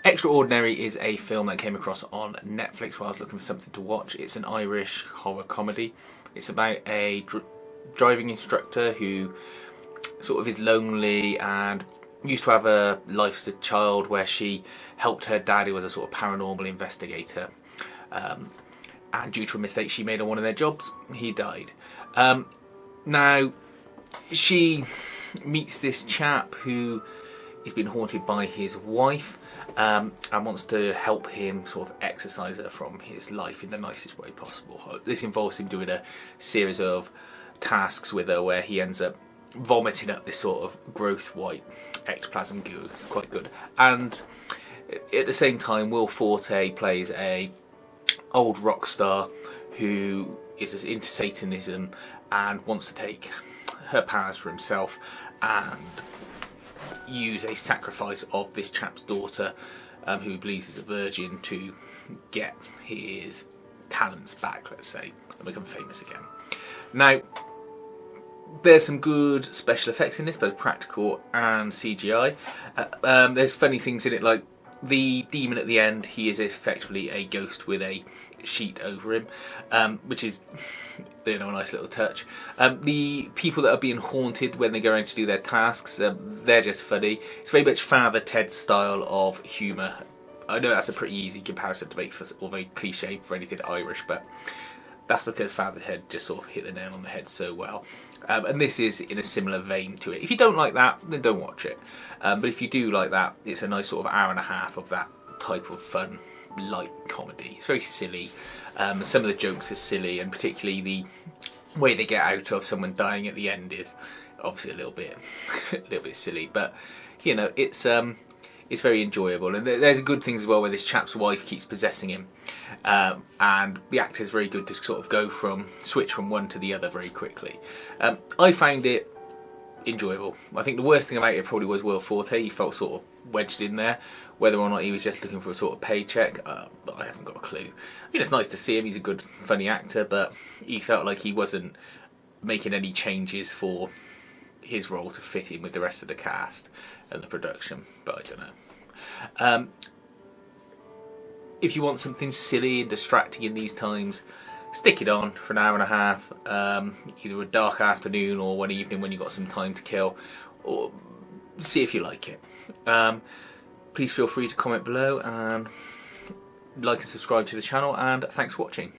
Extraordinary is a film that came across on Netflix while I was looking for something to watch. It's an Irish horror comedy. It's about a driving instructor who sort of is lonely and used to have a life as a child where she helped her dad, who was a sort of paranormal investigator. And due to a mistake she made on one of their jobs, he died. Now, she meets this chap who is being haunted by his wife and wants to help him sort of exorcise her from his life in the nicest way possible. This involves him doing a series of tasks with her where he ends up vomiting up this sort of gross white ectoplasm goo. It's quite good. And at the same time, Will Forte plays a old rock star who is into Satanism and wants to take her powers for himself and use a sacrifice of this chap's daughter, who he believes is a virgin, to get his talents back, let's say, and become famous again. Now, there's some good special effects in this, both practical and CGI. There's funny things in it, like the demon at the end. He is effectively a ghost with a sheet over him, which is, a nice little touch. The people that are being haunted when they go around to do their tasks, they're just funny. It's very much Father Ted style of humour. I know that's a pretty easy comparison to make for, or very cliche for anything Irish, but that's because Father Ted just sort of hit the nail on the head so well. And this is in a similar vein to it. If you don't like that, then don't watch it. But if you do like that, it's a nice sort of hour and a half of that type of fun, light comedy. It's very silly. Some of the jokes are silly, and particularly the way they get out of someone dying at the end is obviously a little bit silly. But it's very enjoyable, and there's good things as well where this chap's wife keeps possessing him, and the actor's very good to sort of switch from one to the other very quickly. I found it enjoyable. I think the worst thing about it probably was Will Forte. He felt sort of wedged in there. Whether or not he was just looking for a sort of paycheck, I haven't got a clue. I mean, it's nice to see him. He's a good, funny actor, but he felt like he wasn't making any changes for his role to fit in with the rest of the cast and the production. But I don't know. If you want something silly and distracting in these times, stick it on for an hour and a half, either a dark afternoon or one evening when you've got some time to kill, or see if you like it. Please feel free to comment below and like and subscribe to the channel, and thanks for watching.